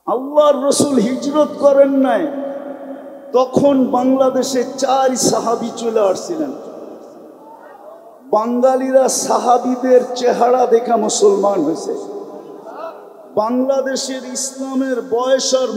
আল্লাহর রসুল হিজরত করেন নাই, তখন বাংলাদেশে 4 সাহাবী চলে আসছিলেন। বাঙালিরা সাহাবীদের চেহারা দেখা মুসলমান হয়েছে। বাংলাদেশের ইসলামের বয়স আর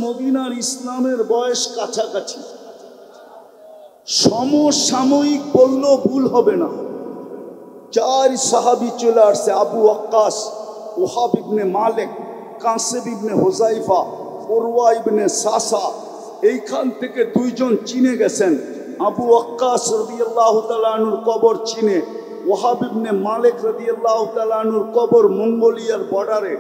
মদিনার ইসলামের বয়স কাছাকাছি, সমসাময়িক বললেও ভুল হবে না। 4 সাহাবী চলে আসছে, আবু ওয়াক্কাস, ওহাব ইবনে মালিক, কাসেব ইবনে হুযাইফা, উরওয়া ইবনে সাসা। এইখান থেকে 2 জন চিনে গেছেন। আবু ওয়াক্কাস রাদিয়াল্লাহু তাআলা আনহুর কবর চীনে, ওহাব ইবনে মালিক রাদিয়াল্লাহু তাআলা আনহুর কবর মঙ্গোলিয়ার বর্ডারে।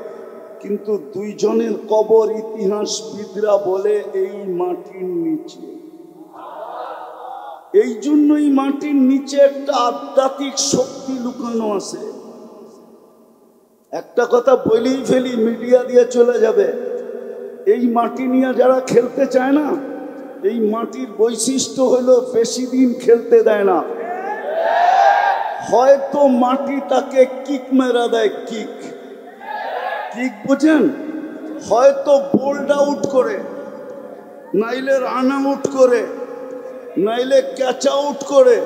কিন্তু 2 জনের কবর ইতিহাসবিদরা বলে এই মাটির নিচে। এই জন্যই মাটির নিচে একটা আধ্যাত্মিক শক্তি লুকানো আছে। একটা কথা বলেই ফেলি, মিডিয়া দিয়ে চলে যাবে। এই মাটি নিয়ে যারা খেলতে চায় না, এই মাটির বৈশিষ্ট্য হলো বেশি দিন খেলতে দেয় না। হয়তো মাটি তাকে কিক মেরা দেয়, কিক বুঝেন, হয়তো বোল্ড আউট করে, নাইলে রান আউট করে, নাইলে ক্যাচ আউট করে,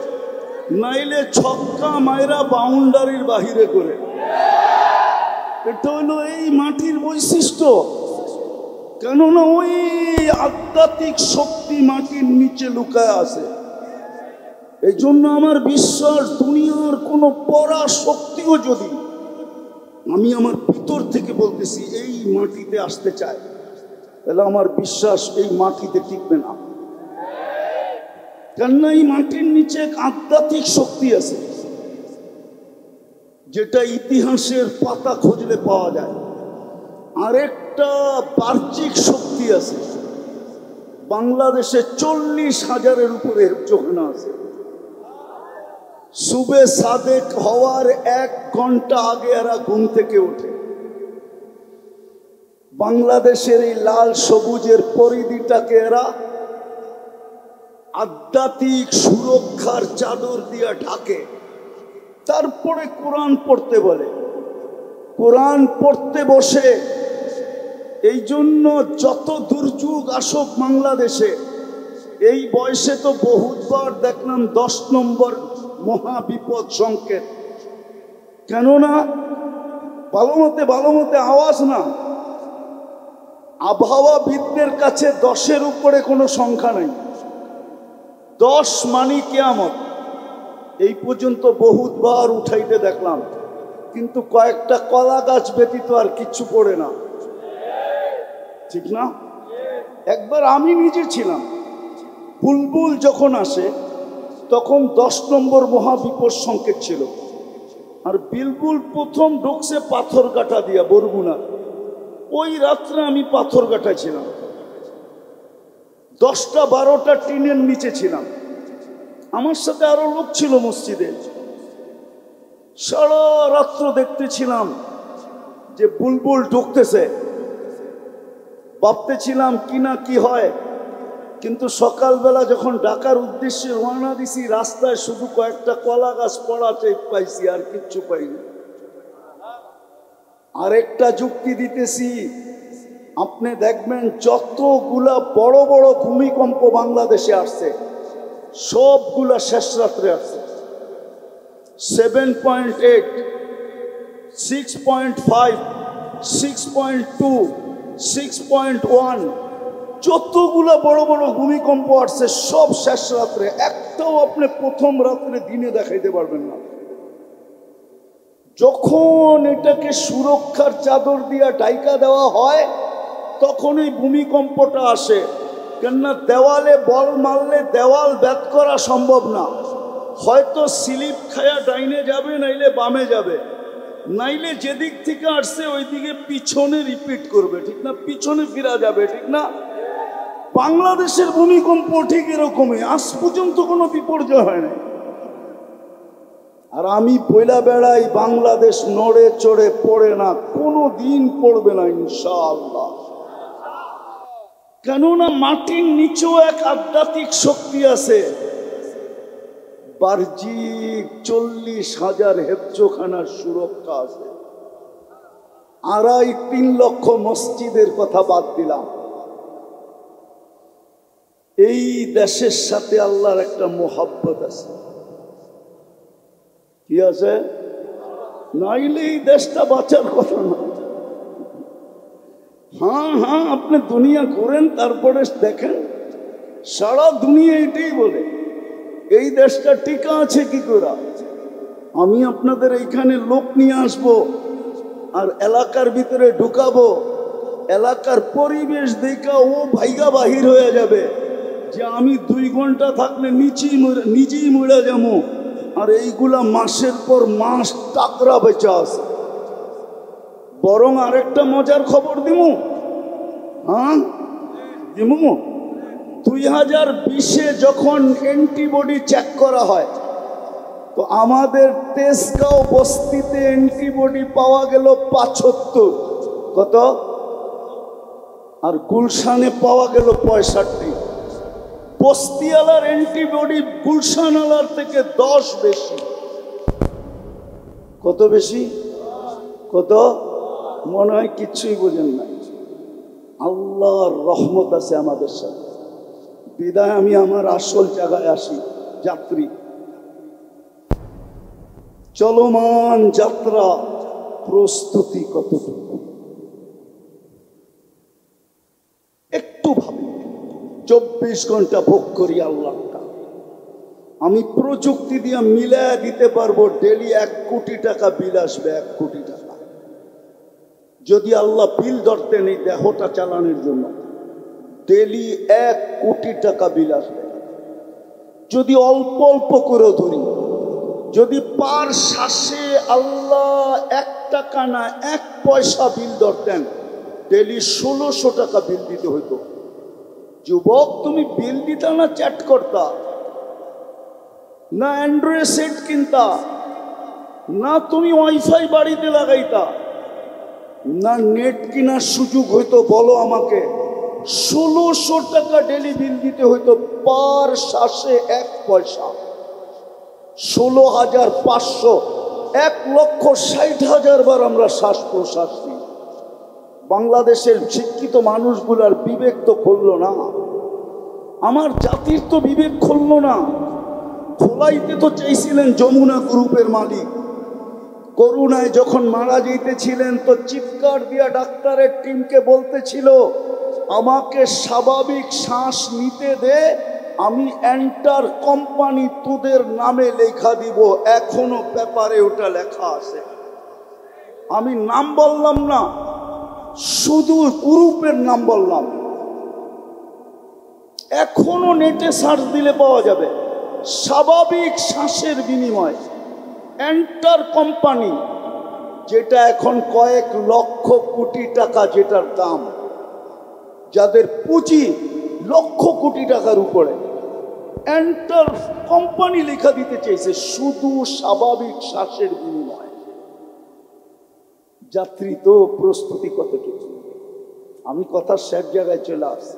নাইলে ছক্কা মাইরা বাউন্ডারির বাহিরে করে। এটা হলো এই মাটির বৈশিষ্ট্য। কেননা ওই আধ্যাত্মিক শক্তি মাটির নিচে লুকায় আছে। এই জন্য আমার বিশ্বাস, দুনিয়ার কোনো পরা শক্তিও যদি আমি আমার ভিতর থেকে বলতেছি এই মাটিতে আসতে চায়, তাহলে আমার বিশ্বাস এই মাটিতে টিকবে না। কেননা এই মাটির নিচে এক আধ্যাত্মিক শক্তি আছে, যেটা ইতিহাসের পাতা খুঁজলে পাওয়া যায়। আরেকটা বাহ্যিক শক্তি আছে। বাংলাদেশে 40,000-এর উপরে হেফজোখানা আছে। সুবে সাদেক হওয়ার 1 ঘন্টা আগে এরা ঘুম থেকে ওঠে। বাংলাদেশের এই লাল সবুজের পরিধিটাকে এরা আধ্যাত্মিক সুরক্ষার চাদর দিয়ে ঢাকে। তারপরে কোরআন পড়তে বলে, কোরআন পড়তে বসে। এই জন্য যত দুর্যোগ আসুক বাংলাদেশে, এই বয়সে তো বহুতবার দেখলাম 10 নম্বর মহাবিপদ সংকেত। কেননা ভালো মতে আওয়াজ না, আবহাওয়াবিদদের কাছে 10-এর উপরে কোনো সংখ্যা নাই। 10 মানে কিয়ামত। এই পর্যন্ত বহুতবার উঠাইতে দেখলাম, কিন্তু কয়েকটা কলা গাছ ব্যতীত আর কিচ্ছু পড়ে না, ঠিক না? একবার আমি নিজে ছিলাম, বুলবুল যখন আসে তখন 10 নম্বর মহাবিপদ সংকেত ছিল। আর বুলবুল প্রথম ঢুকছে পাথরঘাটা দিয়া, বরগুনা। ওই রাত্রে আমি পাথরঘাটা ছিলাম, 10টা-12টা টিনের নিচে ছিলাম। আমার সাথে আরো লোক ছিল মসজিদে। সারা রাত্র দেখতেছিলাম যে বুলবুল ঢুকতেছে, ভাবতেছিলাম কি না কি হয়। কিন্তু সকালবেলা যখন ঢাকার উদ্দেশ্যে রওনা দিছি, রাস্তায় শুধু কয়েকটা কলা গাছ পড়া পাইছি, আর কিচ্ছু পাইনি। আরেকটা যুক্তি দিতেছি, আপনি দেখবেন যতগুলা বড় বড় ভূমিকম্প বাংলাদেশে আসছে, সবগুলা শেষ রাত্রে আসছে। 7.8, 6.5, 6.2, 6.1, যতগুলা বড় বড় ভূমিকম্প আসছে সব শেষ রাত্রে। একটাও আপনি প্রথম রাত্রে দিনে দেখাইতে পারবেন না। যখন এটাকে সুরক্ষার চাদর দিয়া ঢাইকা দেওয়া হয়, তখন এই ভূমিকম্পটা আসে। কেননা দেওয়ালে বল মারলে দেওয়াল ভেদ করা সম্ভব না। হয়তো স্লিপ খায়া ডাইনে যাবে, নাইলে বামে যাবে, নাইলে যেদিক থেকে আসছে ওই দিকে পিছনে রিপিট করবে, ঠিক না? পিছনে ফিরা যাবে, ঠিক না? বাংলাদেশের ভূমিকম্প ঠিক এরকমই, আজ পর্যন্ত কোনো বিপর্যয় হয় না। আর আমি বইলা বেড়াই, বাংলাদেশ নড়ে চড়ে পড়ে না, কোনো দিন পড়বে না ইনশাআল্লাহ। কেননা মাটির নিচেও এক আধ্যাত্মিক শক্তি আছে। বাহ্যিক 40,000 হেফজোখানার সুরক্ষা আছে। 2.5-3 লক্ষ মসজিদের কথা বাদ দিলাম, এই দেশের সাথে আল্লাহর একটা মোহাব্বত আছে। কি আছে? নাইলে এই দেশটা বাঁচার কথা না। হ্যাঁ হ্যাঁ, আপনি দুনিয়া ঘুরেন, তারপরে দেখেন সারা দুনিয়া এটাই বলে এই দেশটা টিকা আছে কি করে। আমি আপনাদের এইখানে লোক নিয়ে আসবো আর এলাকার ভিতরে ঢুকাবো, এলাকার পরিবেশ দেখা ও ভাইগা বাহির হয়ে যাবে যে আমি 2 ঘন্টা থাকলে নিজেই মরে যাবো। আর এইগুলা মাসের পর মাস টাকরা বেচা আছে। বরং আরেকটা মজার খবর দিমু, হ্যাঁ দিমু, 2020-এ যখন অ্যান্টিবডি চেক করা হয় তো আমাদের তেজগাঁও বস্তিতে অ্যান্টিবডি পাওয়া গেল 75। কত? আর গুলশানে পাওয়া গেল 65। বস্তিওয়ালার অ্যান্টিবডি গুলশানওয়ালার থেকে 10 বেশি। কত বেশি? কত? মনে হয় কিচ্ছুই বোঝেন না। আল্লাহর রহমত আছে আমাদের সাথে। বিদায় আমি আমার আসল জায়গায় আসি। যাত্রী, চলমান যাত্রা প্রস্তুতি কতটুকু একটু ভাবি। 24 ঘন্টা ভোগ করি আল্লাহটা। আমি প্রযুক্তি দিয়ে মিলায় দিতে পারবো ডেলি 1 কোটি টাকা বিল আসবে। 1 কোটি টাকা যদি আল্লাহ বিল ধরতেন এই দেহটা চালানোর জন্য, ডেলি 1 কোটি টাকা বিল আসবে। যদি অল্প অল্প করে ধরি, যদি পার শ্বাসে আল্লাহ 1 টাকা না 1 পয়সা বিল ধরতেন, ডেলি 1600 টাকা বিল দিতে হইতো। যুবক, তুমি বিল দিতা না চ্যাট করতা, না অ্যান্ড্রয়েড সেট কিনতা, না তুমি ওয়াইফাই বাড়িতে লাগাইতা, না নেট কেনার সুযোগ হইতো? বলো আমাকে। 1600 টাকা ডেলি বিল দিতে হইতো, পার শ্বাসে 1 পয়সা। 16,500, 1,60,000 বার আমরা শ্বাস প্রশ্বাস নিই। বাংলাদেশের শিক্ষিত মানুষগুলার বিবেক তো খুলল না, আমার জাতির তো বিবেক খুলল না। খোলাইতে তো চাইছিলেন যমুনা গ্রুপের মালিক। করোনায় যখন মারা যেতেছিলেন তো চিৎকার দিয়া ডাক্তারের টিমকে বলতেছিল, আমাকে স্বাভাবিক শ্বাস নিতে দে, আমি এন্টার কোম্পানি তোদের নামে লেখা দিব। এখনো পেপারে ওটা লেখা আছে। আমি নাম বললাম না, শুধু গ্রুপের নাম বললাম। এখনো নেটে সার্চ দিলে পাওয়া যাবে। স্বাভাবিক শ্বাসের বিনিময় এন্টার কোম্পানি, যেটা এখন কয়েক লক্ষ কোটি টাকা যেটার দাম, যাদের পুঁজি লক্ষ কোটি টাকার উপরে, এন্টার কোম্পানি লেখা দিতে চেয়েছে শুধু স্বাভাবিক শ্বাসের বিনিময়। যাত্রী তো প্রস্তুতি কতটুকু? আমি কথার শেষ জায়গায় চলে আসছি।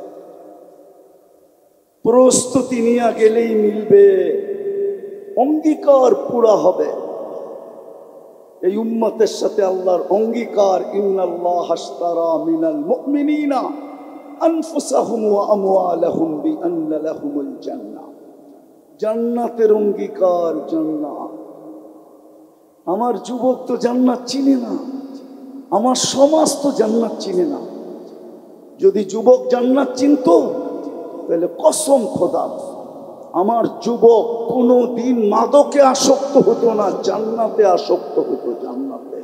প্রস্তুতি নিয়ে গেলেই মিলবে, অঙ্গীকার পুরা হবে। এই উম্মতের সাথে আল্লাহর অঙ্গীকার, ইন্নাল্লাহ আশতারা মিনাল মুমিনিনা আনফুসাহুম ওয়া আমওয়ালাহুম বিআন্না লাহুমুল জান্নাহ। জান্নাতের অঙ্গীকার, জান্নাত। আমার যুবক তো জান্নাত চিনে না, আমার সমাজ তো জান্নাত চিনে না। যদি যুবক জান্নাত চিনতো তাহলে কসম খোদার আমার যুবক কোনো দিন মাদকে আসক্ত হতো না, জান্নাতে আসক্ত হতো। জান্নাতে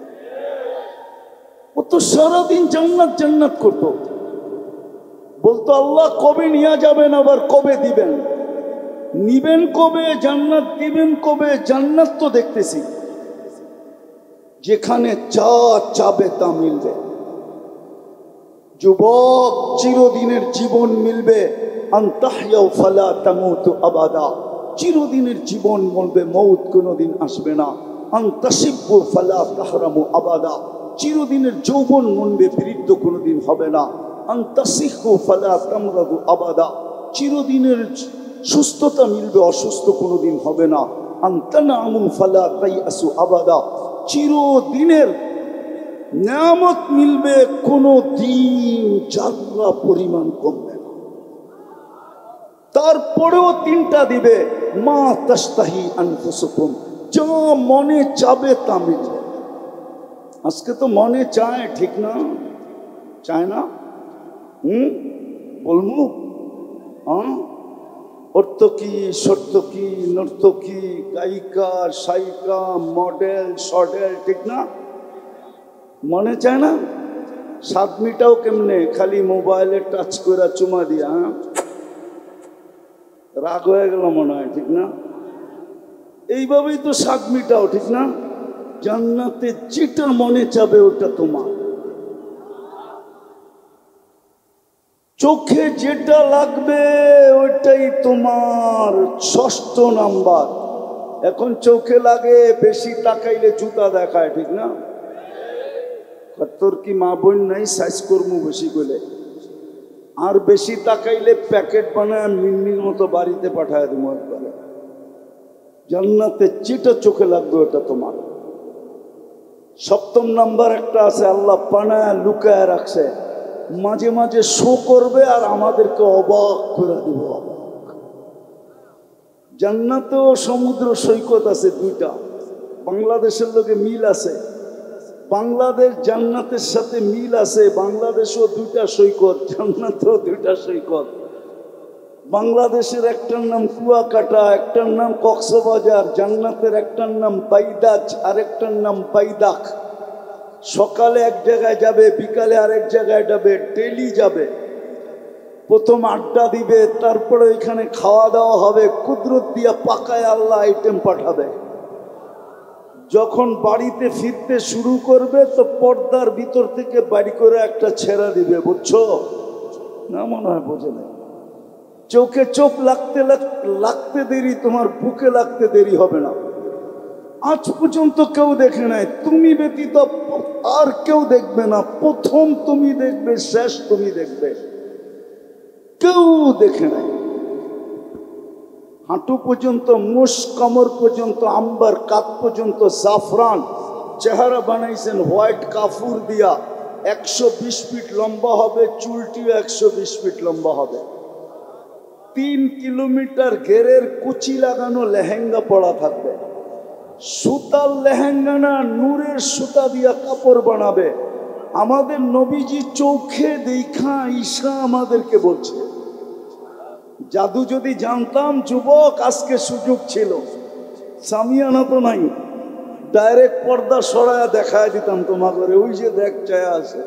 ও তো সারাদিন জান্নাত জান্নাত করতো। বলতো আল্লাহ কবে নিয়ে যাবেন, আবার কবে দিবেন, নিবেন কবে, জান্নাত দিবেন কবে। জান্নাত তো দেখতেছি, যেখানে যা চাবে তা মিলবে। যুবক, চিরদিনের জীবন মিলবে। আনতাহইয়াউ ফালা তামুতু আবাদা, চিরদিনের জীবন বলবে, মৌত কোনোদিন আসবে না। আনতাশিব্বু ফালা তাহরামু আবাদা, চিরদিনের যৌবন মনবে, বৃদ্ধ কোনোদিন হবে না। আনতাসিহু ফালা তামরাদু আবাদা, চিরদিনের সুস্থতা মিলবে, অসুস্থ কোনোদিন হবে না। আনতানামু ফালা তাইয়াসু আবাদা, চিরদিনের নিয়ামত মিলবে, কোনো দিন যাত্রা পরিমাণ কমবে না। তারপরেও তিনটা দিবে, মা তাস্তাহি আনফুসুকুম, যা মনে চাবে তা মিলবে। আজকে তো মনে চায়, ঠিক না? চায় না? বলবো অর্থকি, সর্তকি, নর্তকী, গায়িকা, সায়িকা, মডেল, সডেল, ঠিক না? মনে চায় না? স্বাদ মিটাও কেমনে? খালি মোবাইলে টাচ করে চুমা দিয়া রাগ হয়ে গেল মনে হয়, ঠিক না? এইভাবেই তো স্বাদ মিটাও, ঠিক না? জান্নাতে যেটা মনে চাবে ওটা তোমার। চোখে যেটা লাগবে ওইটাই তোমার। 6ষ্ঠ নাম্বার। এখন চোখে লাগে বেশি তাকাইলে জুতা দেখায়, ঠিক না? তোর কি মা বোন নাই সাইজ করমু বেশি করে? আর বেশি তাকাইলে প্যাকেট বানায় মিন্নির মতো বাড়িতে পাঠায় দেবো একবারে। জান্নাতে যেটা চোখে লাগবে ওটা তোমার। 7ম নাম্বার একটা আছে, আল্লাহ পানায় লুকায় রাখছে, মাঝে মাঝে শো করবে আর আমাদেরকে অবাক করে দিব। জান্নাতেও সমুদ্র সৈকত আছে 2টা। বাংলাদেশের লোকে মিল আছে, বাংলাদেশ জান্নাতের সাথে মিল আছে। বাংলাদেশেও 2টা সৈকত, জান্নাতেও 2টা সৈকত। বাংলাদেশের একটার নাম কুয়াকাটা, একটার নাম কক্সবাজার। জান্নাতের একটার নাম বাইদাজ, আরেকটার নাম বাইদাক। সকালে এক জায়গায় যাবে, বিকালে আরেক জায়গায় যাবে, ডেলি যাবে। প্রথম আড্ডা দিবে, তারপরে ওইখানে খাওয়া দাওয়া হবে। কুদরত দিয়া পাকায় আল্লাহ আইটেম পাঠাবে। যখন বাড়িতে ফিরতে শুরু করবে তো পর্দার ভিতর থেকে বাড়ি করে একটা ছেড়া দিবে, বুঝছো না? মনে হয় বোঝে না। চোখে চোখ লাগতে লাগতে দেরি, তোমার বুকে লাগতে দেরি হবে না। আজ পর্যন্ত কেউ দেখে নাই, তুমি ব্যতীত আর কেউ দেখবে না। প্রথম তুমি দেখবে, শেষ তুমি দেখবে, কেউ দেখে নাই। হাঁটু পর্যন্ত মুষ, কমর পর্যন্ত আম্বার, কাত পর্যন্ত জাফরান। চেহারা বানাইছেন হোয়াইট কাফুর দিয়া। 120 ফিট লম্বা হবে, চুলটিও 120 ফিট লম্বা হবে। 3 কিলোমিটার ঘেরের কুচি লাগানো লেহেঙ্গা পরা থাকবে। সুতার লেহেঙ্গা না, নূরের সুতা দিয়া কাপড় বানাবে। আমাদের নবীজি চোখে দেখা ঈশা আমাদেরকে বলছে। জাদু যদি জানতাম যুবক, আজকে সুযোগ ছিল। সামিয়ানা তো নাই, ডাইরেক্ট পর্দা সরায়া দেখায় দিতাম তোমাদের, ওই যে দেখ চায়া আছে।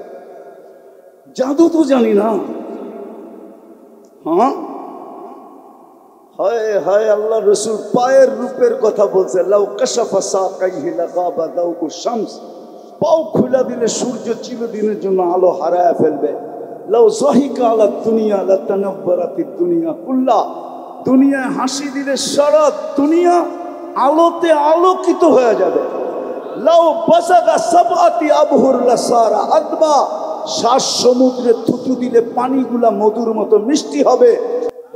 জাদু তো জানি না। হ্যাঁ, হায় হায়, আল্লাহ রসুল পায়ের রূপের কথা বলছে। লাউ কাশাফা সাকাইহি লাগাবা দাউকু শামস, পাও খুলে দিলে সূর্য চিরদিনের জন্য আলো হারায় ফেলবে। লাউ যাহিকা আলা দুনিয়া লাতানাব্বারাতিদ দুনিয়া কুল্লা, দুনিয়ায় হাসি দিলে সারা দুনিয়া আলোতে আলোকিত হয়ে যাবে। লাউ বাসাগা সাবআতি আবহুর লাসারা আদবা, 7 সমুদ্রে থুতু দিলে পানিগুলা মধুর মতো মিষ্টি হবে।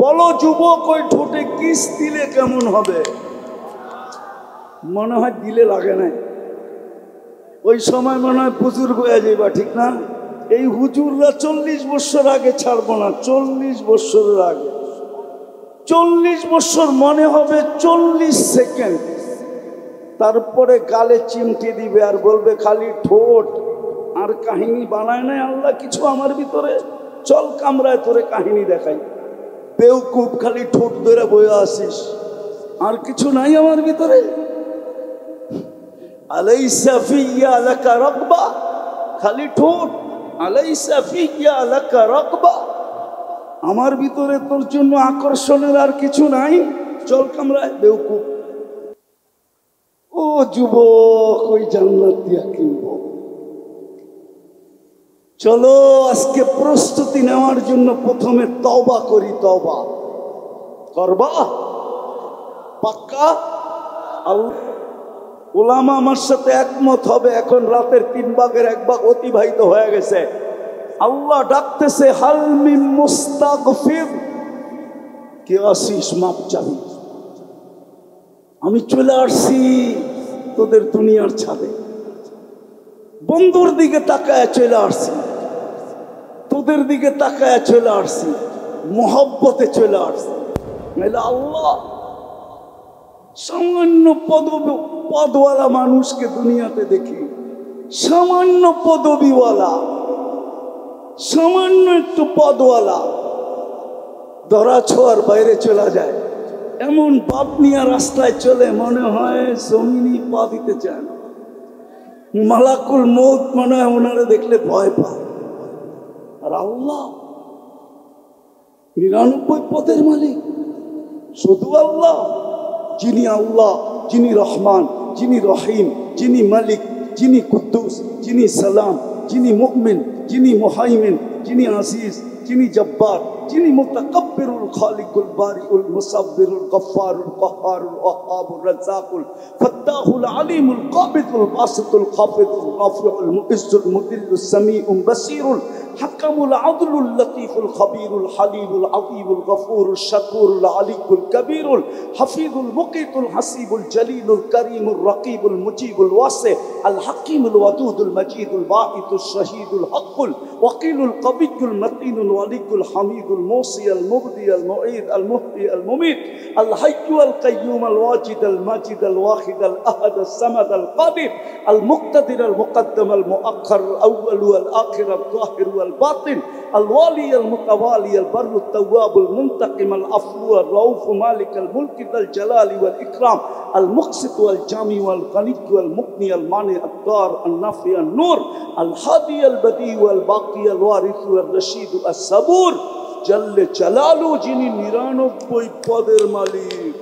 বলো যুবক, ওই ঠোঁটে কিস দিলে কেমন হবে? মনে হয় দিলে লাগে না, ওই সময় মনে হয় বুজুর্গ হয়ে যাইবা, ঠিক না? এই হুজুররা 40 বছর আগে ছাড়বো না, 40 বছরের আগে। 40 বছর মনে হবে 40 সেকেন্ড। তারপরে গালে চিমটি দিবে আর বলবে খালি ঠোঁট। আর কাহিনী বানায় নাই আল্লাহ কিছু আমার ভিতরে? চল কামরায় তোরে কাহিনী দেখাই। বেউকুব, খালি ঠোঁট ধরে বয়ে আসিস, আর কিছু নাই আমার ভিতরে। আলাইসা ফিয়া লাকা রাগবা, খালি ঠোঁট। আলাইসা ফিয়া লাকা রাগবা, আমার ভিতরে তোর জন্য আকর্ষণের আর কিছু নাই। চল কামরায়, বেউকুব। ও যুবক, ওই জান্নাত দিয়া কিনব। চলো আজকে প্রস্তুতি নেওয়ার জন্য প্রথমে তওবা করি। তওবা করবা পাক্কা? ওলামা আমার সাথে একমত হবে। এখন রাতের 3 ভাগের 1 ভাগ অতিবাহিত হয়ে গেছে। আল্লাহ ডাকতেছে, হাল মিন মুস্তাগফির, কে আসিস মাপ চাবি? আমি চলে আসছি তোদের দুনিয়ার ছাদে। বন্ধুর দিকে তাকায় চলে আসছি, তোদের দিকে তাকায় চলে আসছি, মোহব্বতে চলে আসছি। নাহলে আল্লাহ সামান্য পদওয়ালা মানুষকে দুনিয়াতে দেখি, সামান্য পদবিওয়ালা, সামান্য একটু পদওয়ালা ধরা ছোঁয়ার বাইরে চলে যায়। এমন বাপ নিয়ে রাস্তায় চলে মনে হয় জমিনই পা দিতে চায় না। মালাকুল মৌত মনে হয় ওনারে দেখলে ভয় পায়। আর আল্লাহ 99 পদের মালিক শুধু আল্লাহ, যিনি রহমান, যিনি রহিম, যিনি মালিক, যিনি কুদ্দুস, যিনি সালাম, যিনি মুমিন, যিনি মুহাইমিন, যিনি আজিজ, যিনি জব্বার, যিনি মুতাকাব্বিরুল খালিকুল বারিউল মুসাব্বিরুল গফফারুল কাহ্হারুল ওয়াহ্হাবুর রাজ্জাকুল ফাত্তাহুল আলিমুল কাবিদুল বাসিতুল খাফিদুল রাফিউল মুইজ্জুল মুদিল্লুস সামিউল বাসীরুল হাকামুল আদলুল লতীফুল খবীরুল হালিমুল আযীমুল গফুরুল শাকুরুল আলিকুল কবীরুল হাফিজুল মুকিতুল হাসিবুল জলিলুল করিমুল রকিবুল মুজিবুল ওয়াসি আল হাকিমুল ওয়াদুদুল মজিদুল বাঈতুল শহীদুল হকুল ওয়াকিলুল কবিয়ুল মতিনুল ওয়ালিকুল হামিদুল মুসি আল মুবদি আল মুঈদ আল মুহয়ি আল মুমীত আল হাইয়্যু আল কাইয়্যুম আল ওয়াজিদ আল মাজিদ আল ওয়াহিদ আল আহাদ আল সামাদ আল কাদির আল মুক্তাদির আল মুকদ্দম আল মুআখ্খার আল আউয়াল ওয়াল আখির আল যাহির الباطن الوالي المتوالي البر التواب المنتقم العفو الرؤوف مالك الملك ذا الجلال والإكرام المقسط والجامع والغني والمغني المانع الضار النافع النور الهادي البديع والباقي الوارث والرشيد الصبور جل جلاله যিনি 99 পদের মালিক।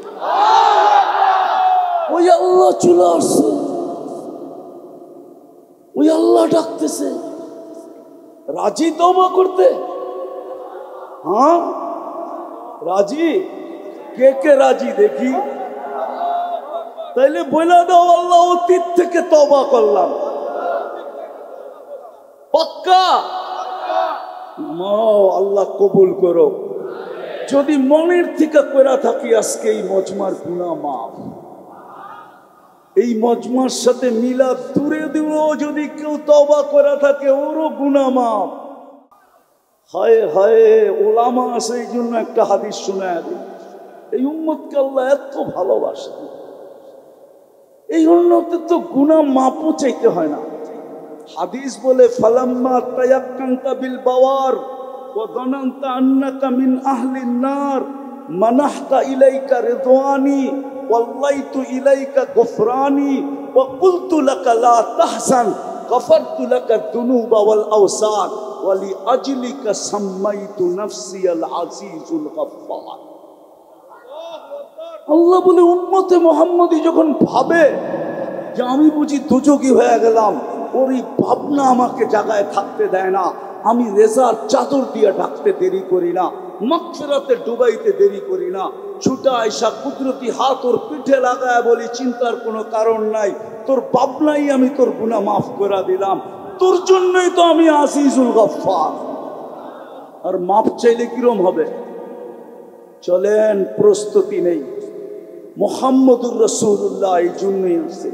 ওই আল্লাহ চলে আসছে, ওই আল্লাহ ডাকতেছে। রাজি তওবা করতে? হ্যাঁ রাজি? কে কে রাজি দেখি? তাইলে বলে দাও আল্লাহ অতীত থেকে তওবা করলাম। পাক্কা? আল্লাহ কবুল করো। যদি মনের থেকে কইরা থাকি আজকে এই মজমার গুনাহ মাফ। এই মজমার সাথে মিলাদ দূরে দূরেও যদি কেউ তওবা করে থাকে ওরও গুনাহ মাফ। হায় হায় ওলামা আছে এই জন্য একটা হাদিস শোনায় দিই। এই উম্মতকে আল্লাহ এত ভালোবাসে, এই উম্মতে তো গুনাহ মাফও চাইতে হয় না। হাদিস বলে ফালাম্মা তায়াক্কানতা বিল বাওয়ার ওয়া যানানতা আন্নাকা মিন আহলিন নার মানাহতা ইলাইকা রিদওয়ানি ওয়াল্লাইতু ইলাইকা গফরানি ওয়া কুলতু লাকা লা তাহজান গফারতু লাকা যুনুবা ওয়াল আওসার ওয়া লিআজলিকা সাম্মাইতু নাফসি আল আজিজুল গফফার। আল্লাহ বলে উম্মতে মুহাম্মদী যখন ভাবে যে আমি বুঝি দুযোগী হয়ে গেলাম, ওর এই ভাবনা আমাকে জায়গায় থাকতে দেয় না। আমি রেজার চাদর দিয়ে ঢাকতে দেরি করি না, মাগফিরাতে ডুবাইতে দেরি করি না। ছুটা আইসা কুদরতি হাত ওর পিঠে লাগায় বলি চিন্তার কোনো কারণ নাই, তোর ভাবনাই আমি তোর গুনাহ মাফ করে দিলাম। তোর জন্যই তো আমি আজিজুল গফফার। আর মাফ চাইলে কিরম হবে? চলেন, প্রস্তুতি নেই। মুহাম্মদুর রাসূলুল্লাহ এই জন্যই আসছে।